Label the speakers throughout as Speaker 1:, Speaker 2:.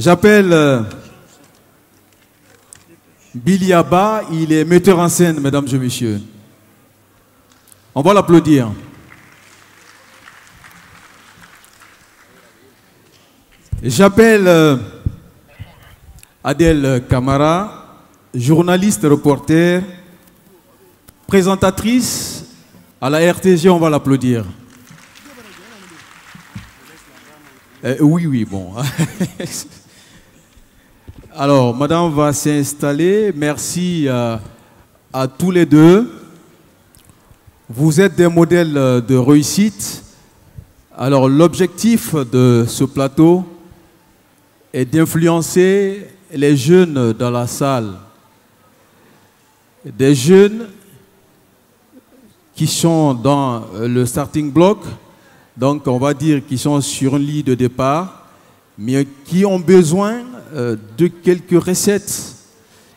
Speaker 1: J'appelle Billy Abba, il est metteur en scène, mesdames et messieurs. On va l'applaudir. J'appelle Adèle Camara, journaliste, reporter, présentatrice à la RTG, on va l'applaudir. Oui, bon. Alors, madame va s'installer. Merci à tous les deux. Vous êtes des modèles de réussite. Alors, l'objectif de ce plateau est d'influencer les jeunes dans la salle. Des jeunes qui sont dans le starting block, donc on va dire qu'ils sont sur une ligne de départ, mais qui ont besoin de quelques recettes.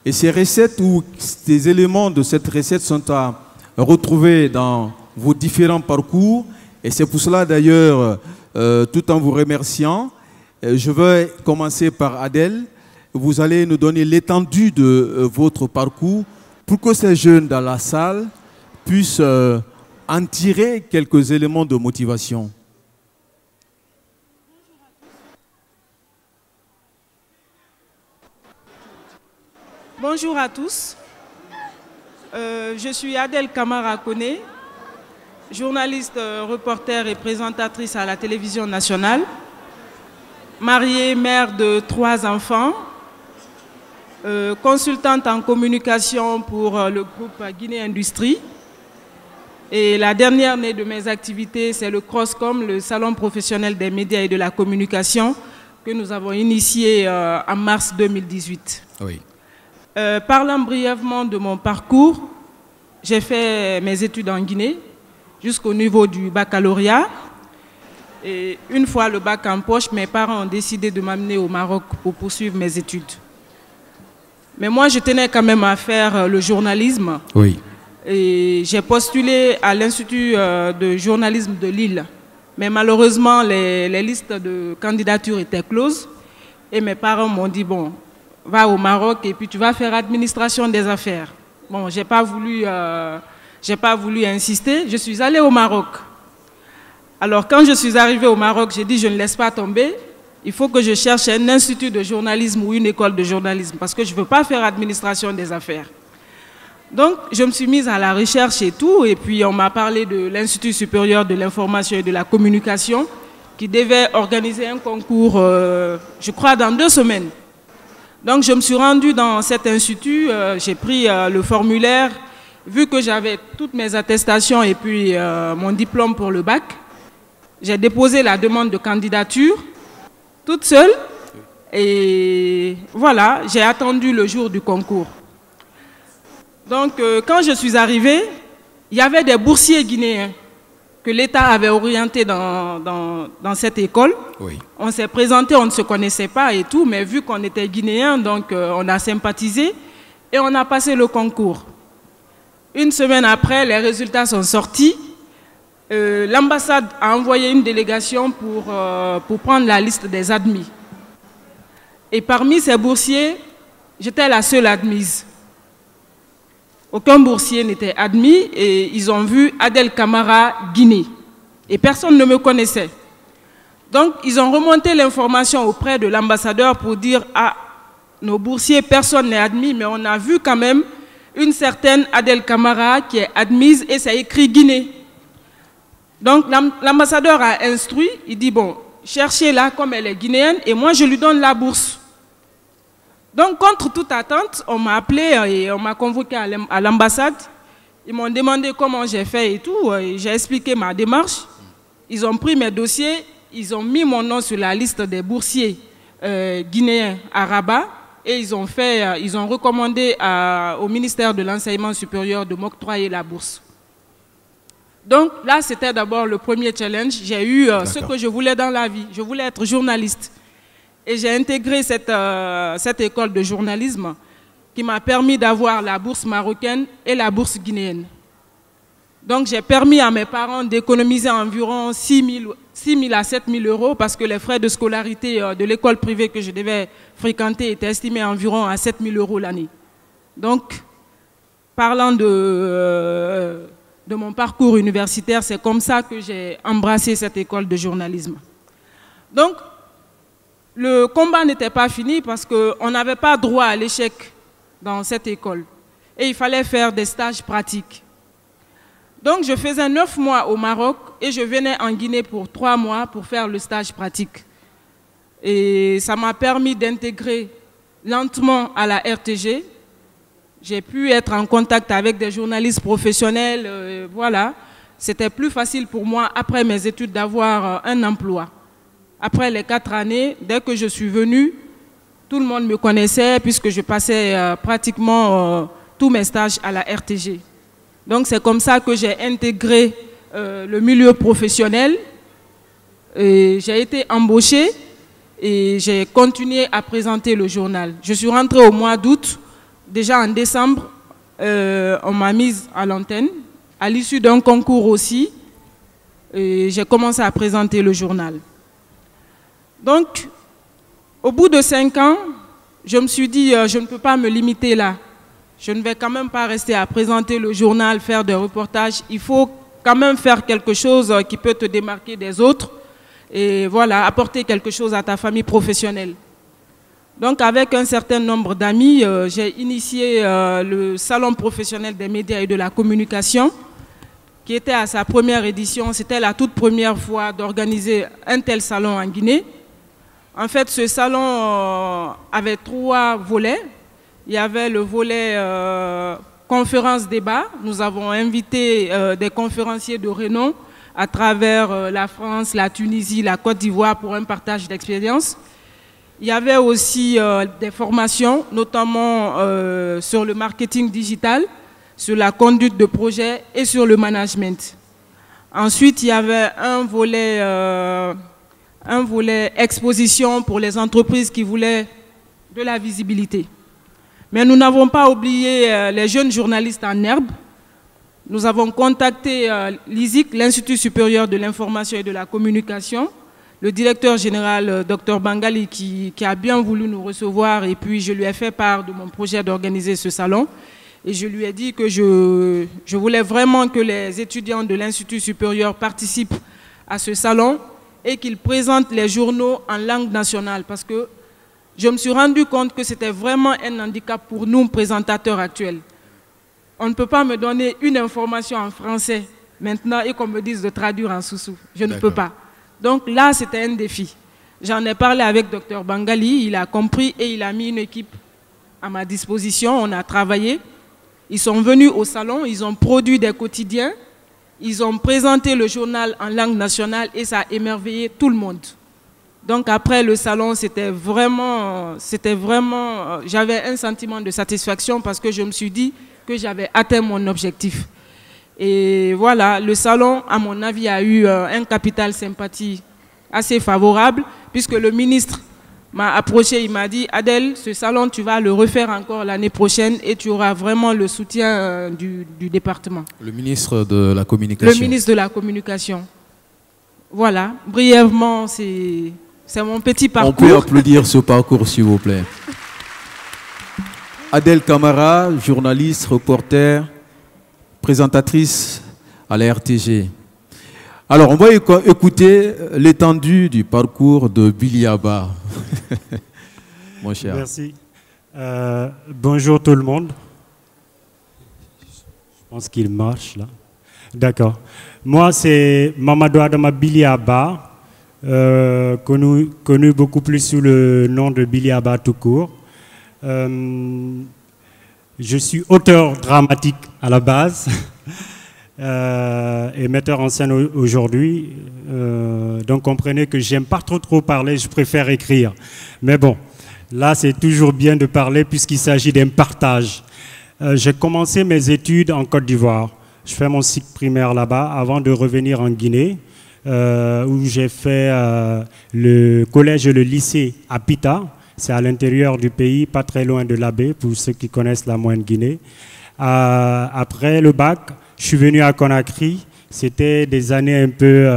Speaker 1: Et ces recettes ou des éléments de cette recette sont à retrouver dans vos différents parcours. Et c'est pour cela d'ailleurs, tout en vous remerciant, je vais commencer par Adèle. Vous allez nous donner l'étendue de votre parcours pour que ces jeunes dans la salle puissent en tirer quelques éléments de motivation.
Speaker 2: Bonjour à tous. Je suis Adèle Camara Koné, journaliste, reporter et présentatrice à la télévision nationale, mariée, mère de 3 enfants, consultante en communication pour le groupe Guinée Industrie. Et la dernière née de mes activités, c'est le CROSCOM, le Salon professionnel des médias et de la communication, que nous avons initié en mars 2018.
Speaker 1: Oui.
Speaker 2: Parlant brièvement de mon parcours, j'ai fait mes études en Guinée jusqu'au niveau du baccalauréat. Et une fois le bac en poche, mes parents ont décidé de m'amener au Maroc pour poursuivre mes études. Mais moi, je tenais quand même à faire le journalisme.
Speaker 1: Oui.
Speaker 2: Et j'ai postulé à l'Institut de journalisme de Lille. Mais malheureusement, les listes de candidatures étaient closes. Et mes parents m'ont dit, bon, va au Maroc et puis tu vas faire administration des affaires. Bon, j'ai pas voulu insister. Je suis allée au Maroc. Alors, quand je suis arrivée au Maroc, j'ai dit, je ne laisse pas tomber. Il faut que je cherche un institut de journalisme ou une école de journalisme parce que je ne veux pas faire administration des affaires. Donc, je me suis mise à la recherche et tout. Et puis, on m'a parlé de l'Institut supérieur de l'information et de la communication qui devait organiser un concours, je crois, dans 2 semaines. Donc, je me suis rendue dans cet institut. J'ai pris le formulaire. Vu que j'avais toutes mes attestations et puis mon diplôme pour le bac, j'ai déposé la demande de candidature toute seule. Et voilà, j'ai attendu le jour du concours. Donc, quand je suis arrivée, il y avait des boursiers guinéens que l'État avait orientés dans cette école.
Speaker 1: Oui.
Speaker 2: On s'est présenté, on ne se connaissait pas et tout, mais vu qu'on était guinéens, donc on a sympathisé et on a passé le concours. Une semaine après, les résultats sont sortis. L'ambassade a envoyé une délégation pour prendre la liste des admis. Et parmi ces boursiers, j'étais la seule admise. Aucun boursier n'était admis et ils ont vu Adèle Camara Guinée. Et personne ne me connaissait. Donc, ils ont remonté l'information auprès de l'ambassadeur pour dire « Ah, nos boursiers, personne n'est admis, mais on a vu quand même une certaine Adèle Camara qui est admise et c'est écrit Guinée. » Donc, l'ambassadeur a instruit, il dit « Bon, cherchez-la comme elle est guinéenne et moi, je lui donne la bourse. » Donc, contre toute attente, on m'a appelé et on m'a convoqué à l'ambassade. Ils m'ont demandé comment j'ai fait et tout. J'ai expliqué ma démarche. Ils ont pris mes dossiers. Ils ont mis mon nom sur la liste des boursiers guinéens à Rabat. Et ils ont recommandé au ministère de l'Enseignement supérieur de m'octroyer la bourse. Donc là, c'était d'abord le premier challenge. J'ai eu ce que je voulais dans la vie. Je voulais être journaliste. Et j'ai intégré cette école de journalisme qui m'a permis d'avoir la bourse marocaine et la bourse guinéenne. Donc j'ai permis à mes parents d'économiser environ 6 000 à 7 000 euros parce que les frais de scolarité de l'école privée que je devais fréquenter étaient estimés environ à 7 000 euros l'année. Donc, parlant de mon parcours universitaire, c'est comme ça que j'ai embrassé cette école de journalisme. Donc, le combat n'était pas fini parce qu'on n'avait pas droit à l'échec dans cette école. Et il fallait faire des stages pratiques. Donc, je faisais 9 mois au Maroc et je venais en Guinée pour 3 mois pour faire le stage pratique. Et ça m'a permis d'intégrer lentement à la RTG. J'ai pu être en contact avec des journalistes professionnels. Voilà. C'était plus facile pour moi, après mes études, d'avoir un emploi. Après les 4 années, dès que je suis venue, tout le monde me connaissait puisque je passais pratiquement tous mes stages à la RTG. Donc c'est comme ça que j'ai intégré le milieu professionnel. J'ai été embauchée et j'ai continué à présenter le journal. Je suis rentrée au mois d'août. Déjà en décembre, on m'a mise à l'antenne. À l'issue d'un concours aussi, j'ai commencé à présenter le journal. Donc, au bout de 5 ans, je me suis dit, je ne peux pas me limiter là. Je ne vais quand même pas rester à présenter le journal, faire des reportages. Il faut quand même faire quelque chose qui peut te démarquer des autres. Et voilà, apporter quelque chose à ta famille professionnelle. Donc, avec un certain nombre d'amis, j'ai initié le Salon professionnel des médias et de la communication, qui était à sa première édition. C'était la toute première fois d'organiser un tel salon en Guinée. En fait, ce salon avait 3 volets. Il y avait le volet conférence-débat. Nous avons invité des conférenciers de renom à travers la France, la Tunisie, la Côte d'Ivoire pour un partage d'expériences. Il y avait aussi des formations, notamment sur le marketing digital, sur la conduite de projet et sur le management. Ensuite, il y avait un volet exposition pour les entreprises qui voulaient de la visibilité. Mais nous n'avons pas oublié les jeunes journalistes en herbe. Nous avons contacté l'ISIC, l'Institut supérieur de l'information et de la communication, le directeur général, Dr Bangali, qui a bien voulu nous recevoir, et puis je lui ai fait part de mon projet d'organiser ce salon. Et je lui ai dit que je voulais vraiment que les étudiants de l'Institut supérieur participent à ce salon et qu'ils présentent les journaux en langue nationale, parce que je me suis rendu compte que c'était vraiment un handicap pour nous, présentateurs actuels. On ne peut pas me donner une information en français maintenant et qu'on me dise de traduire en soussou. Je ne peux pas. Donc là, c'était un défi. J'en ai parlé avec Dr Bangali, il a compris et il a mis une équipe à ma disposition. On a travaillé. Ils sont venus au salon, ils ont produit des quotidiens, ils ont présenté le journal en langue nationale et ça a émerveillé tout le monde. Donc après le salon, j'avais un sentiment de satisfaction parce que je me suis dit que j'avais atteint mon objectif. Et voilà, le salon, à mon avis, a eu un capital sympathie assez favorable, puisque le ministre m'a approché, il m'a dit « Adèle, ce salon, tu vas le refaire encore l'année prochaine et tu auras vraiment le soutien du département. »
Speaker 1: Le ministre de la Communication.
Speaker 2: Le ministre de la Communication. Voilà, brièvement, c'est mon petit parcours.
Speaker 1: On peut applaudir ce parcours, s'il vous plaît. Adèle Camara, journaliste, reporter, présentatrice à la RTG. Alors, on va écouter l'étendue du parcours de Billy Abba. Mon cher.
Speaker 3: Merci. Bonjour tout le monde. Je pense qu'il marche là. D'accord. Moi, c'est Mamadou Adama Billy Abba, connu beaucoup plus sous le nom de Billy Abba tout court. Je suis auteur dramatique à la base et metteur en scène aujourd'hui. Donc comprenez que j'aime pas trop parler, je préfère écrire. Mais bon, là c'est toujours bien de parler puisqu'il s'agit d'un partage. J'ai commencé mes études en Côte d'Ivoire. Je fais mon cycle primaire là-bas avant de revenir en Guinée, où j'ai fait le collège et le lycée à Pita. C'est à l'intérieur du pays, pas très loin de l'Abbé, pour ceux qui connaissent la Moyenne Guinée. Après le bac, je suis venu à Conakry. C'était des années un peu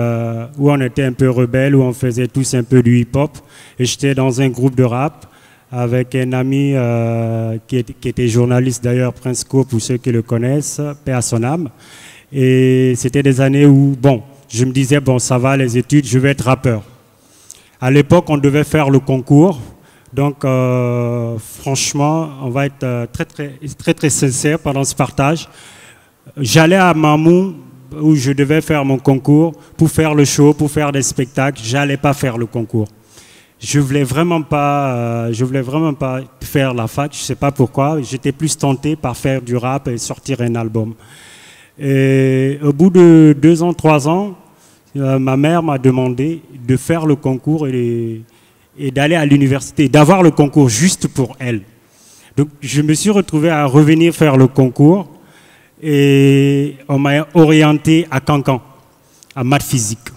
Speaker 3: où on était un peu rebelle, où on faisait tous un peu du hip-hop. Et j'étais dans un groupe de rap avec un ami qui était journaliste d'ailleurs, Prince Co, pour ceux qui le connaissent, paix à son âme. Et c'était des années où, bon, je me disais, bon, ça va, les études, je vais être rappeur. À l'époque, on devait faire le concours. Donc, franchement, on va être très sincère pendant ce partage. J'allais à Mamou, où je devais faire mon concours, pour faire le show, pour faire des spectacles. J'allais pas faire le concours. Je voulais vraiment pas faire la fac. Je sais pas pourquoi. J'étais plus tenté par faire du rap et sortir un album. Et au bout de 2 ans, 3 ans, ma mère m'a demandé de faire le concours et d'aller à l'université, d'avoir le concours juste pour elle. Donc, je me suis retrouvé à revenir faire le concours. Et on m'a orienté à Cancan, à maths physique.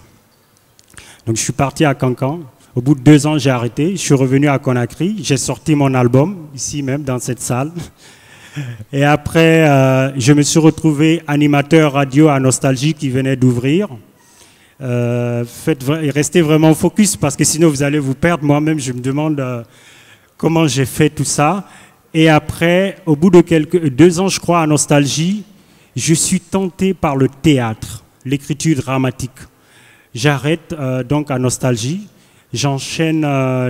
Speaker 3: Donc je suis parti à Cancan. Au bout de 2 ans, j'ai arrêté. Je suis revenu à Conakry. J'ai sorti mon album, ici même, dans cette salle. Et après, je me suis retrouvé animateur radio à Nostalgie qui venait d'ouvrir. Restez vraiment focus parce que sinon vous allez vous perdre. Moi-même, je me demande comment j'ai fait tout ça. Et après, au bout de 2 ans, je crois, à Nostalgie, je suis tenté par le théâtre, l'écriture dramatique. J'arrête donc à Nostalgie. J'enchaîne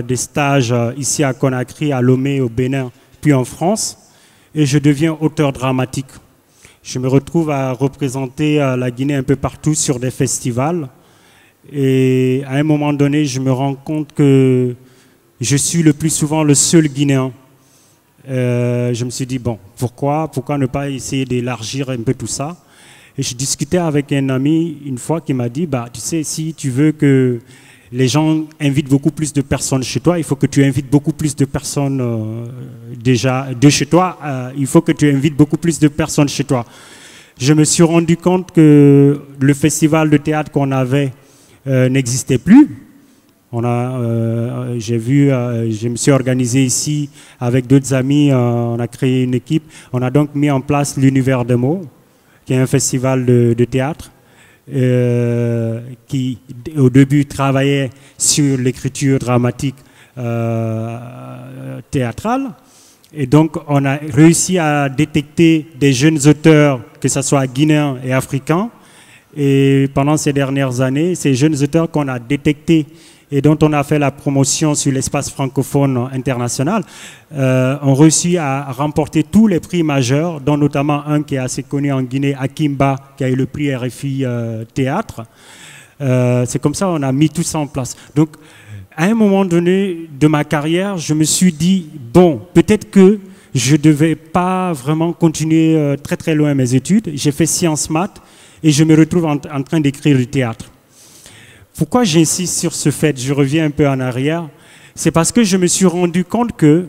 Speaker 3: des stages ici à Conakry, à Lomé, au Bénin, puis en France. Et je deviens auteur dramatique. Je me retrouve à représenter la Guinée un peu partout sur des festivals. Et à un moment donné, je me rends compte que je suis le plus souvent le seul Guinéen. Je me suis dit, bon, pourquoi ne pas essayer d'élargir un peu tout ça? Et je discutais avec un ami une fois qui m'a dit, bah, tu sais, si tu veux que les gens invitent beaucoup plus de personnes chez toi, il faut que tu invites beaucoup plus de personnes déjà de chez toi, il faut que tu invites beaucoup plus de personnes chez toi. Je me suis rendu compte que le festival de théâtre qu'on avait n'existait plus. Je me suis organisé ici avec d'autres amis, on a créé une équipe. On a donc mis en place l'Univers des mots, qui est un festival de théâtre, qui au début travaillait sur l'écriture dramatique théâtrale. Et donc on a réussi à détecter des jeunes auteurs, que ce soit guinéens et africains. Et pendant ces dernières années, ces jeunes auteurs qu'on a détectés et dont on a fait la promotion sur l'espace francophone international, ont réussi à remporter tous les prix majeurs, dont notamment un qui est assez connu en Guinée, Akimba, qui a eu le prix RFI Théâtre. C'est comme ça qu'on a mis tout ça en place. Donc, à un moment donné de ma carrière, je me suis dit, bon, peut-être que je ne devais pas vraiment continuer très très loin mes études. J'ai fait sciences maths et je me retrouve en train d'écrire du théâtre. Pourquoi j'insiste sur ce fait? Je reviens un peu en arrière. C'est parce que je me suis rendu compte que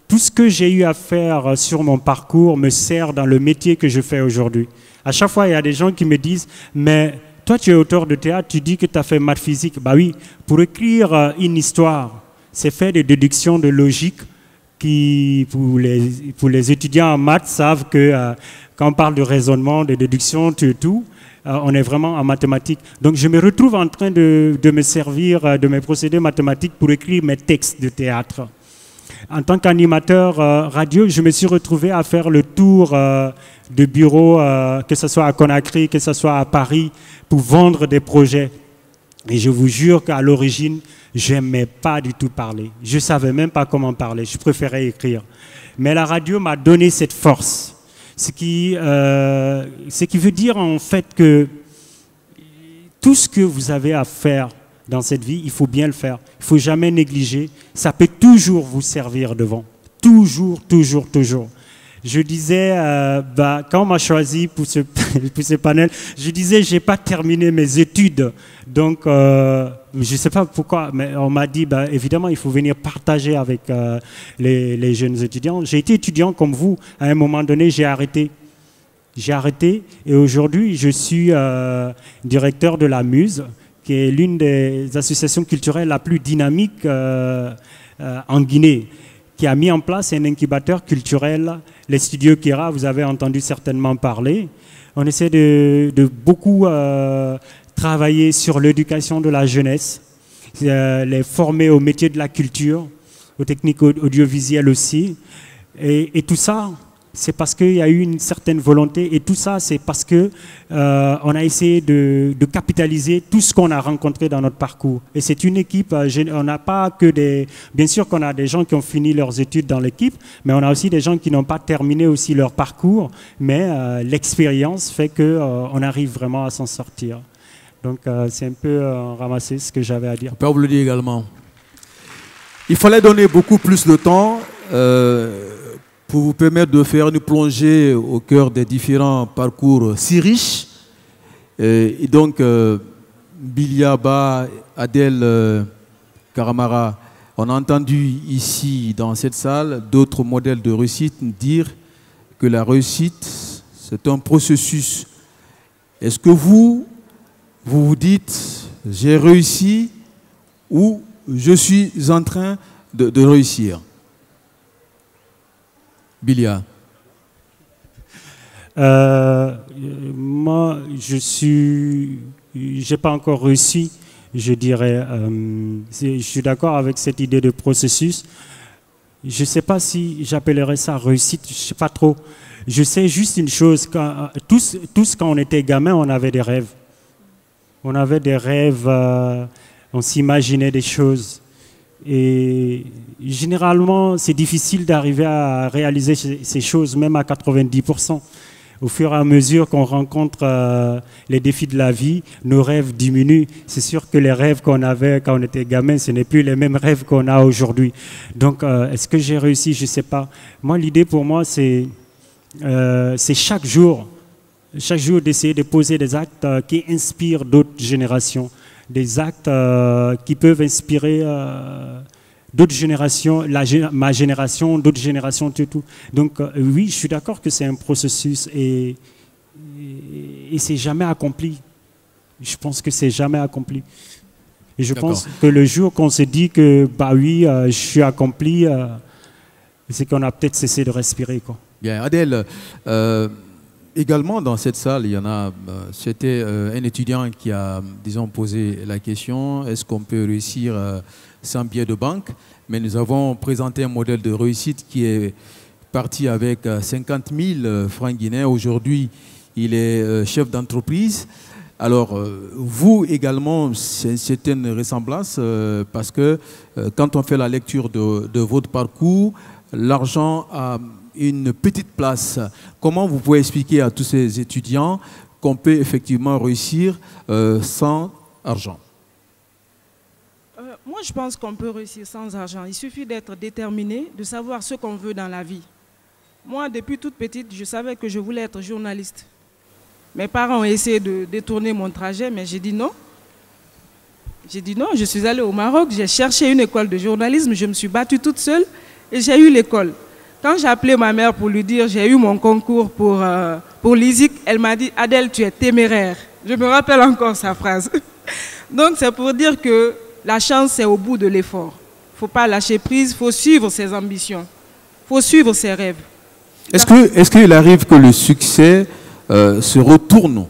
Speaker 3: tout ce que j'ai eu à faire sur mon parcours me sert dans le métier que je fais aujourd'hui. À chaque fois, il y a des gens qui me disent « Mais toi, tu es auteur de théâtre, tu dis que tu as fait maths physique. » Bah oui, pour écrire une histoire, c'est faire des déductions de logique qui, pour les étudiants en maths, savent que quand on parle de raisonnement, de déduction, tout, on est vraiment en mathématiques. Donc je me retrouve en train de me servir de mes procédés mathématiques pour écrire mes textes de théâtre. En tant qu'animateur radio, je me suis retrouvé à faire le tour de bureaux, que ce soit à Conakry, que ce soit à Paris, pour vendre des projets. Et je vous jure qu'à l'origine, je n'aimais pas du tout parler. Je ne savais même pas comment parler, je préférais écrire. Mais la radio m'a donné cette force. Ce qui veut dire en fait que tout ce que vous avez à faire dans cette vie, il faut bien le faire. Il ne faut jamais négliger. Ça peut toujours vous servir devant. Toujours, toujours, toujours. Je disais, quand on m'a choisi pour ce panel, je disais, je n'ai pas terminé mes études. Donc, je ne sais pas pourquoi, mais on m'a dit, évidemment, il faut venir partager avec les jeunes étudiants. J'ai été étudiant comme vous. À un moment donné, j'ai arrêté. J'ai arrêté et aujourd'hui, je suis directeur de la Muse, qui est l'une des associations culturelles la plus dynamique en Guinée, qui a mis en place un incubateur culturel, les studios Kira, vous avez entendu certainement parler. On essaie de beaucoup travailler sur l'éducation de la jeunesse, les former au métier de la culture, aux techniques audiovisuelles aussi. Et tout ça, c'est parce qu'il y a eu une certaine volonté. Et tout ça, c'est parce qu'on a essayé de capitaliser tout ce qu'on a rencontré dans notre parcours. Et c'est une équipe, on n'a pas que des... Bien sûr qu'on a des gens qui ont fini leurs études dans l'équipe, mais on a aussi des gens qui n'ont pas terminé aussi leur parcours. Mais l'expérience fait qu'on arrive vraiment à s'en sortir. Donc c'est un peu ramasser ce que j'avais à dire.
Speaker 1: On peut le dire également. Il fallait donner beaucoup plus de temps pour vous permettre de faire une plongée au cœur des différents parcours si riches. Et donc, Bilia Ba, Adel Karamara, on a entendu ici, dans cette salle, d'autres modèles de réussite dire que la réussite, c'est un processus. Est-ce que vous vous dites, j'ai réussi ou je suis en train de réussir? Bilia.
Speaker 3: Moi, j'ai pas encore réussi, je dirais. Je suis d'accord avec cette idée de processus. Je sais pas si j'appellerais ça réussite, je sais pas trop. Je sais juste une chose, tous quand on était gamin, on avait des rêves. On avait des rêves, on s'imaginait des choses. Et généralement, c'est difficile d'arriver à réaliser ces choses, même à 90%. Au fur et à mesure qu'on rencontre les défis de la vie, nos rêves diminuent. C'est sûr que les rêves qu'on avait quand on était gamin, ce n'est plus les mêmes rêves qu'on a aujourd'hui. Donc, est-ce que j'ai réussi? Je ne sais pas. Moi, l'idée pour moi, c'est chaque jour d'essayer de poser des actes qui inspirent d'autres générations. Des actes qui peuvent inspirer d'autres générations, ma génération, d'autres générations, tout. Donc oui, je suis d'accord que c'est un processus et c'est jamais accompli. Je pense que c'est jamais accompli. Et je pense que le jour qu'on se dit que bah oui, je suis accompli, c'est qu'on a peut-être cessé de respirer, quoi.
Speaker 1: Bien, Adel. Également, dans cette salle, il y en a. C'était un étudiant qui a, disons, posé la question, est-ce qu'on peut réussir sans billet de banque? Mais nous avons présenté un modèle de réussite qui est parti avec 50 000 francs guinéens. Aujourd'hui, il est chef d'entreprise. Alors, vous également, c'est une ressemblance parce que quand on fait la lecture de votre parcours, l'argent a une petite place. Comment vous pouvez expliquer à tous ces étudiants qu'on peut effectivement réussir sans argent?
Speaker 2: Moi, je pense qu'on peut réussir sans argent. Il suffit d'être déterminé, de savoir ce qu'on veut dans la vie. Moi, depuis toute petite, je savais que je voulais être journaliste. Mes parents ont essayé de détourner mon trajet, mais j'ai dit non. J'ai dit non, je suis allée au Maroc, j'ai cherché une école de journalisme, je me suis battue toute seule et j'ai eu l'école. Quand j'ai appelé ma mère pour lui dire j'ai eu mon concours pour l'ISIC, elle m'a dit « Adel, tu es téméraire ». Je me rappelle encore sa phrase. Donc c'est pour dire que la chance, c'est au bout de l'effort. Il ne faut pas lâcher prise, il faut suivre ses ambitions, il faut suivre ses rêves.
Speaker 1: Est-ce qu'il arrive que le succès se retourne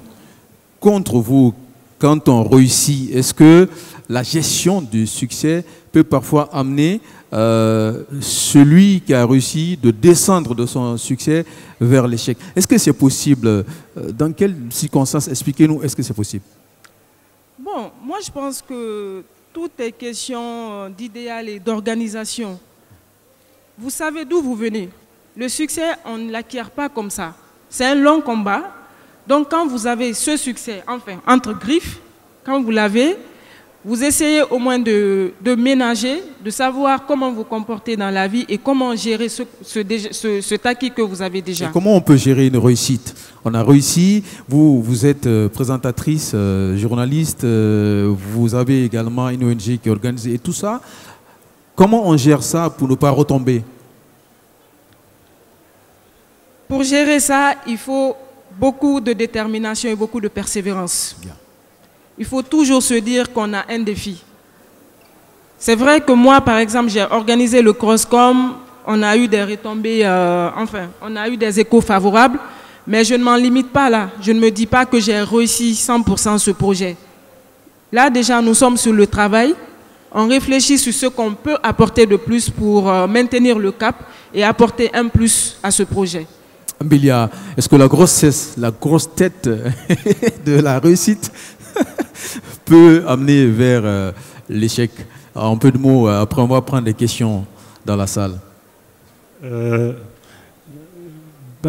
Speaker 1: contre vous quand on réussit? Est-ce que la gestion du succès peut parfois amener celui qui a réussi de descendre de son succès vers l'échec? Est-ce que c'est possible? Dans quelles circonstances? Expliquez-nous, est-ce que c'est possible?
Speaker 2: Bon, moi je pense que tout est question d'idéal et d'organisation. Vous savez d'où vous venez. Le succès, on ne l'acquiert pas comme ça. C'est un long combat. Donc quand vous avez ce succès, enfin, entre griffes, quand vous l'avez, vous essayez au moins de ménager, de savoir comment vous comporter dans la vie et comment gérer cet acquis que vous avez déjà.
Speaker 1: Et comment on peut gérer une réussite? On a réussi, vous êtes présentatrice, journaliste, vous avez également une ONG qui organise et tout ça. Comment on gère ça pour ne pas retomber?
Speaker 2: Pour gérer ça, il faut beaucoup de détermination et beaucoup de persévérance. Bien. Il faut toujours se dire qu'on a un défi. C'est vrai que moi, par exemple, j'ai organisé le Crosscom, on a eu des retombées, enfin, on a eu des échos favorables, Mais je ne m'en limite pas là. Je ne me dis pas que j'ai réussi 100% ce projet. Là, déjà, nous sommes sur le travail. On réfléchit sur ce qu'on peut apporter de plus pour maintenir le cap et apporter un plus à ce projet.
Speaker 1: Bilia, est-ce que la grosse tête de la réussite peut amener vers l'échec? En peu de mots, après on va prendre des questions dans la salle.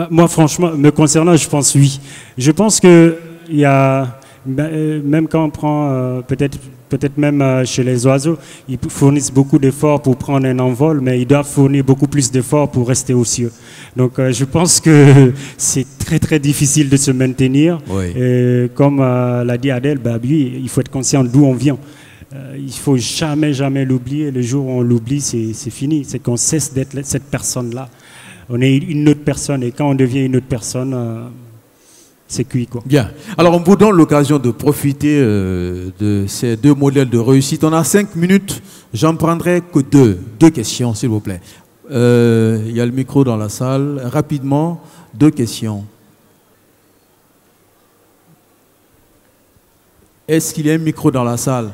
Speaker 3: Moi, franchement, me concernant, je pense oui. Je pense qu'il y a, même quand on prend, peut-être même chez les oiseaux, ils fournissent beaucoup d'efforts pour prendre un envol, mais ils doivent fournir beaucoup plus d'efforts pour rester aux cieux. Donc, je pense que c'est très, très difficile de se maintenir.
Speaker 1: Oui.
Speaker 3: Et comme l'a dit Adèle, oui, il faut être conscient d'où on vient. Il ne faut jamais, jamais l'oublier. Le jour où on l'oublie, c'est fini. C'est qu'on cesse d'être cette personne-là. On est une autre personne et quand on devient une autre personne, c'est cuit, quoi.
Speaker 1: Bien. Alors, on vous donne l'occasion de profiter de ces deux modèles de réussite. On a 5 minutes. J'en prendrai que deux questions, s'il vous plaît. Il y a le micro dans la salle. Rapidement, 2 questions. Est-ce qu'il y a un micro dans la salle?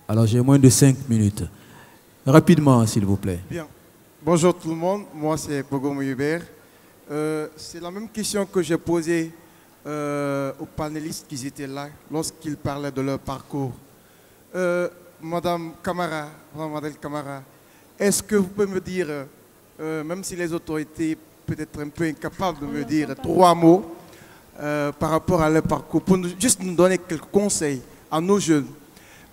Speaker 1: Alors, j'ai moins de 5 minutes. Rapidement, s'il vous plaît.
Speaker 4: Bien. Bonjour tout le monde. Moi, c'est Pogomo Hubert. C'est la même question que j'ai posée aux panélistes qui étaient là lorsqu'ils parlaient de leur parcours. Madame Camara, Madame Camara, est-ce que vous pouvez me dire, même si les autorités peut-être un peu incapables de me dire 3 mots par rapport à leur parcours, pour juste nous donner quelques conseils à nos jeunes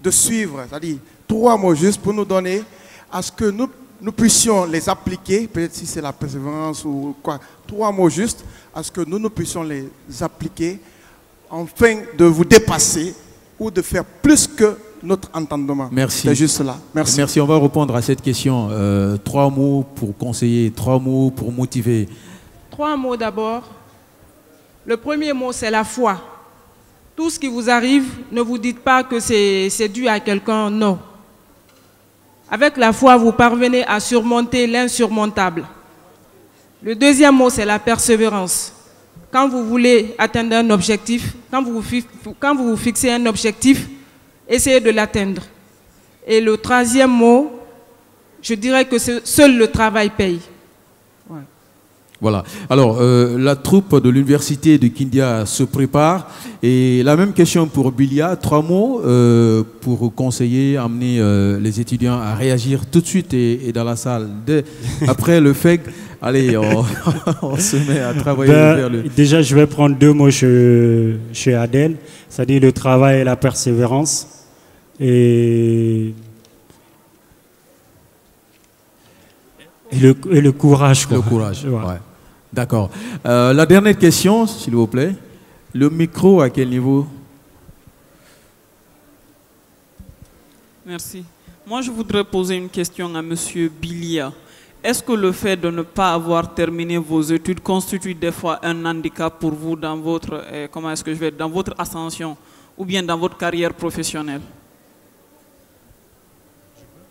Speaker 4: de suivre, c'est-à-dire 3 mots juste pour nous donner à ce que nous puissions les appliquer, peut-être si c'est la persévérance ou quoi, 3 mots juste, à ce que nous puissions les appliquer afin de vous dépasser ou de faire plus que notre entendement.
Speaker 1: Merci.
Speaker 4: C'est juste cela. Merci.
Speaker 1: Merci. On va répondre à cette question. 3 mots pour conseiller, 3 mots pour motiver.
Speaker 2: 3 mots d'abord. Le premier mot, c'est la foi. Tout ce qui vous arrive, ne vous dites pas que c'est dû à quelqu'un, non. Avec la foi, vous parvenez à surmonter l'insurmontable. Le deuxième mot, c'est la persévérance. Quand vous voulez atteindre un objectif, quand vous vous fixez un objectif, essayez de l'atteindre. Et le troisième mot, je dirais que seul le travail paye. Ouais.
Speaker 1: Voilà. Alors, la troupe de l'université de Kindia se prépare. Et la même question pour Bilia. 3 mots pour conseiller, amener les étudiants à réagir tout de suite et dans la salle. Après le FEG, allez, on se met à travailler vers le...
Speaker 3: Déjà, je vais prendre 2 mots chez Adèle, c'est-à-dire le travail et la persévérance. Et le courage, quoi.
Speaker 1: Le courage,
Speaker 3: ouais.
Speaker 1: Ouais. D'accord. La dernière question, s'il vous plaît. Le micro, à quel niveau?
Speaker 5: Merci. Moi, je voudrais poser une question à M. Bilia. Est-ce que le fait de ne pas avoir terminé vos études constitue des fois un handicap pour vous dans votre, dans votre ascension ou bien dans votre carrière professionnelle?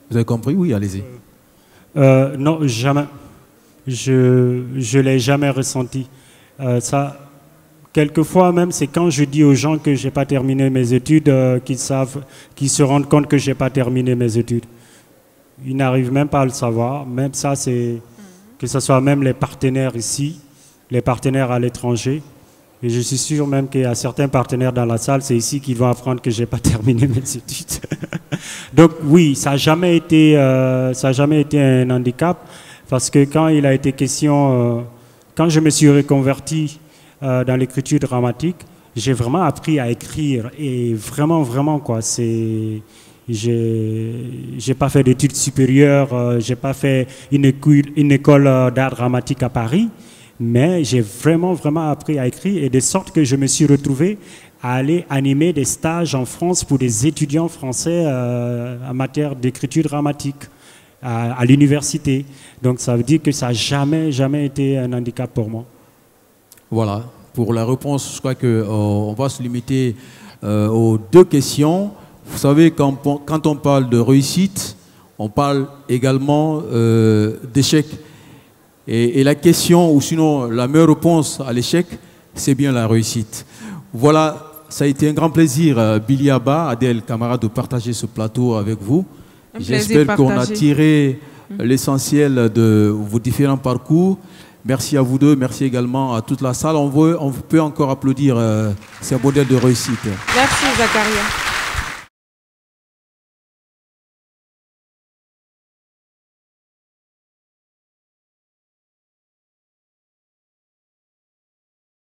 Speaker 1: Vous avez compris? Oui, allez-y.
Speaker 3: Non, jamais. Je l'ai jamais ressenti. Quelquefois même, c'est quand je dis aux gens que j'ai pas terminé mes études qu'ils se rendent compte que j'ai pas terminé mes études. Ils n'arrivent même pas à le savoir. Même ça, c'est que ce soit même les partenaires ici, les partenaires à l'étranger. Et je suis sûr même qu'il y a certains partenaires dans la salle, c'est ici qu'ils vont apprendre que j'ai pas terminé mes études. Donc oui, ça n'a jamais été un handicap. Parce que quand il a été question, quand je me suis reconverti dans l'écriture dramatique, j'ai vraiment appris à écrire. Et vraiment, vraiment, quoi. J'ai pas fait d'études supérieures, j'ai pas fait une école d'art dramatique à Paris, mais j'ai vraiment, vraiment appris à écrire. Et de sorte que je me suis retrouvé à aller animer des stages en France pour des étudiants français en matière d'écriture dramatique. À l'université. Donc ça veut dire que ça n'a jamais, jamais été un handicap pour moi.
Speaker 1: Voilà. Pour la réponse, je crois qu'on va se limiter aux 2 questions. Vous savez, quand on parle de réussite, on parle également d'échec. Et la question, ou sinon la meilleure réponse à l'échec, c'est bien la réussite. Voilà, ça a été un grand plaisir, Billy Abba, Adèle, camarade, de partager ce plateau avec vous. J'espère qu'on a tiré l'essentiel de vos différents parcours. Merci à vous deux, merci également à toute la salle. On peut encore applaudir ces modèles de réussite.
Speaker 2: Merci Zakaria.